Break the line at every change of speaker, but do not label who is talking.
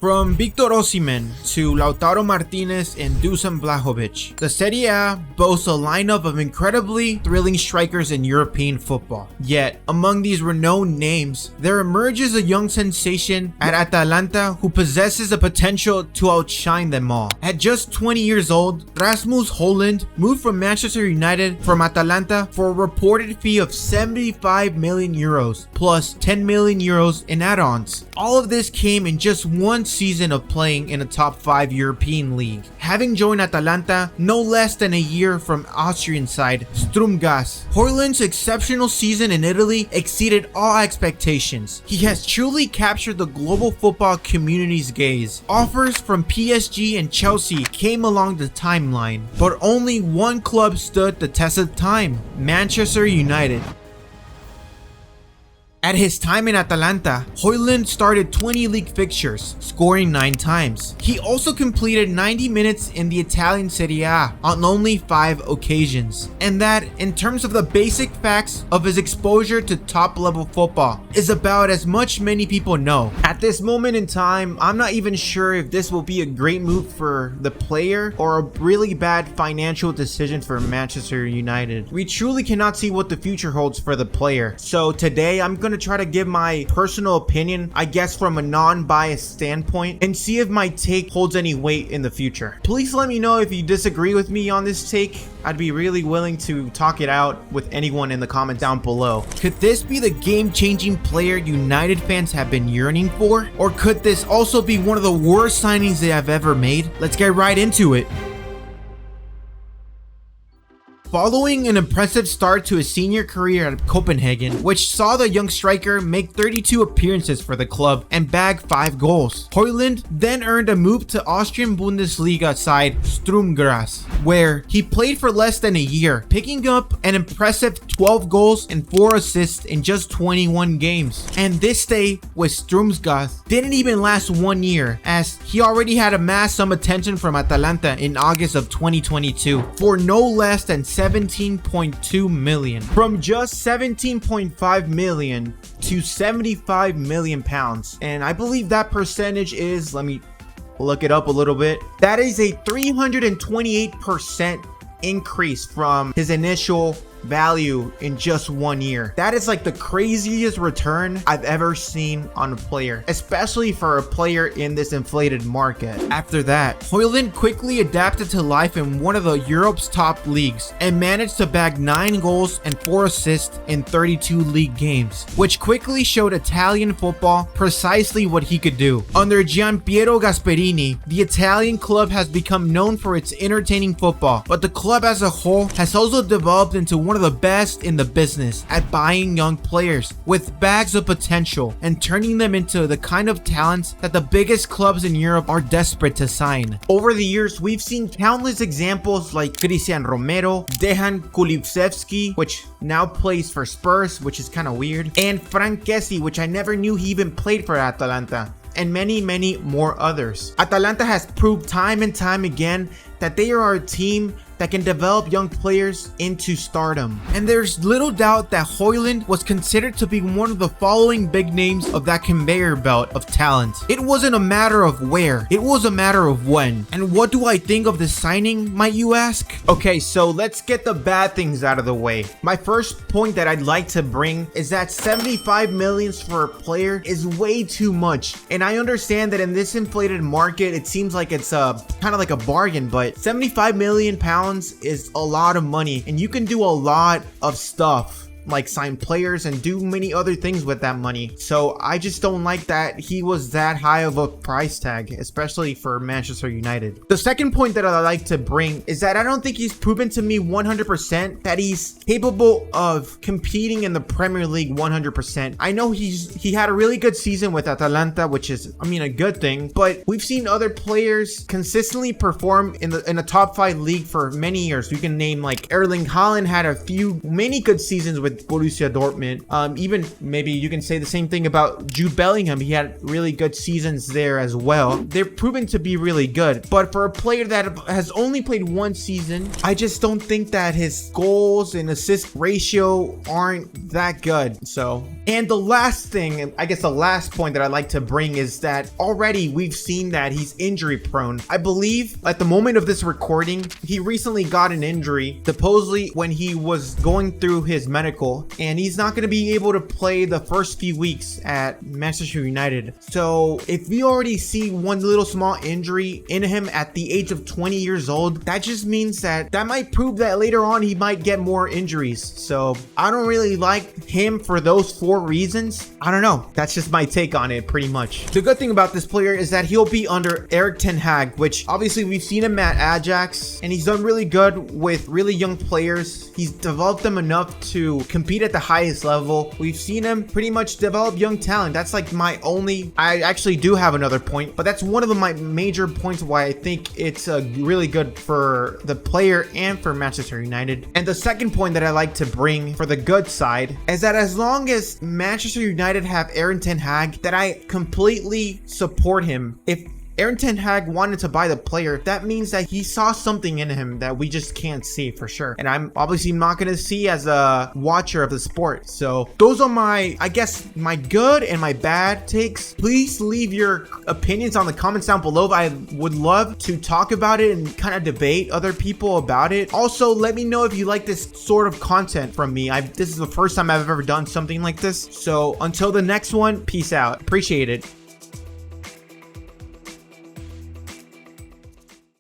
From Victor Osimhen to Lautaro Martinez and Dusan Vlahovic, the Serie A boasts a lineup of incredibly thrilling strikers in European football. Yet, among these renowned names, there emerges a young sensation at Atalanta who possesses the potential to outshine them all. At just 20 years old, Rasmus Hojlund moved from Manchester United from Atalanta for a reported fee of 75 million euros plus 10 million euros in add-ons. All of this came in just one season of playing in a top 5 European league. Having joined Atalanta no less than a year from Austrian side Sturm Graz, Hojlund's exceptional season in Italy exceeded all expectations. He has truly captured the global football community's gaze. Offers from PSG and Chelsea came along the timeline, but only one club stood the test of time: Manchester United. At his time in Atalanta, Hojlund started 20 league fixtures, scoring 9 times. He also completed 90 minutes in the Italian Serie A on only 5 occasions. And that, in terms of the basic facts of his exposure to top level football, is about as much many people know. At this moment in time, I'm not even sure if this will be a great move for the player or a really bad financial decision for Manchester United. We truly cannot see what the future holds for the player. So today, I'm going to try to give my personal opinion, I guess from a non-biased standpoint, and see if my take holds any weight in the future. Please let me know if you disagree with me on this take. I'd be really willing to talk it out with anyone in the comments down below. Could this be the game-changing player United fans have been yearning for? Or could this also be one of the worst signings they have ever made? Let's get right into it. Following an impressive start to his senior career at Copenhagen, which saw the young striker make 32 appearances for the club and bag 5 goals, Hojlund then earned a move to Austrian Bundesliga side Sturm Graz, where he played for less than a year, picking up an impressive 12 goals and 4 assists in just 21 games. And this stay with Sturm Graz didn't even last 1 year, as he already had amassed some attention from Atalanta in August of 2022 for no less than 17.2 million. From just 17.5 million to 75 million pounds. And I believe that percentage is, let me look it up a little bit. That is a 328% increase from his initial value in just 1 year. That is like the craziest return I've ever seen on a player, especially for a player in this inflated market. After that, Hojlund quickly adapted to life in one of the Europe's top leagues and managed to bag 9 goals and 4 assists in 32 league games, which quickly showed Italian football precisely what he could do. Under Gianpiero Gasperini, the Italian club has become known for its entertaining football, but the club as a whole has also developed into one of the best in the business at buying young players with bags of potential and turning them into the kind of talents that the biggest clubs in Europe are desperate to sign. Over the years, we've seen countless examples like Christian Romero, Dejan Kulusevski, which now plays for Spurs, which is kind of weird, and Frank Kessie, which I never knew he even played for Atalanta, and many more others. Atalanta has proved time and time again that they are a team that can develop young players into stardom. And there's little doubt that Hojlund was considered to be one of the following big names of that conveyor belt of talent. It wasn't a matter of where, it was a matter of when. And what do I think of this signing, might you ask? Okay, so let's get the bad things out of the way. My first point that I'd like to bring is that 75 millions for a player is way too much. And I understand that in this inflated market, it seems like it's kind of like a bargain, but 75 million pounds is a lot of money, and you can do a lot of stuff like sign players and do many other things with that money. So I just don't like that he was that high of a price tag, especially for Manchester United. The second point that I like to bring is that I don't think he's proven to me 100% that he's capable of competing in the Premier League 100%. I know he had a really good season with Atalanta, which is, I mean, a good thing, but we've seen other players consistently perform in a top 5 league for many years. You can name like Erling Haaland had many good seasons with with Borussia Dortmund. Even maybe you can say the same thing about Jude Bellingham. He had really good seasons there as well. They're proven to be really good. But for a player that has only played one season, I just don't think that his goals and assist ratio aren't that good. So, and the last thing, I guess the last point that I'd like to bring is that already we've seen that he's injury prone. I believe at the moment of this recording, he recently got an injury, supposedly when he was going through his medical, and he's not going to be able to play the first few weeks at Manchester United. So if we already see one little small injury in him at the age of 20 years old, that just means that might prove that later on he might get more injuries. So I don't really like him for those 4 reasons. I don't know. That's just my take on it pretty much. The good thing about this player is that he'll be under Erik ten Hag, which obviously we've seen him at Ajax, and he's done really good with really young players. He's developed them enough to compete at the highest level. We've seen him pretty much develop young talent. That's like my only, I actually do have another point, but that's one of my major points why I think it's really good for the player and for Manchester United. And the second point that I like to bring for the good side is that as long as Manchester United have Erik ten Hag, that I completely support him. If Erik ten Hag wanted to buy the player, that means that he saw something in him that we just can't see for sure. And I'm obviously not going to see as a watcher of the sport. So those are my, I guess, my good and my bad takes. Please leave your opinions on the comments down below. I would love to talk about it and kind of debate other people about it. Also, let me know if you like this sort of content from me. This is the first time I've ever done something like this. So until the next one, peace out. Appreciate it.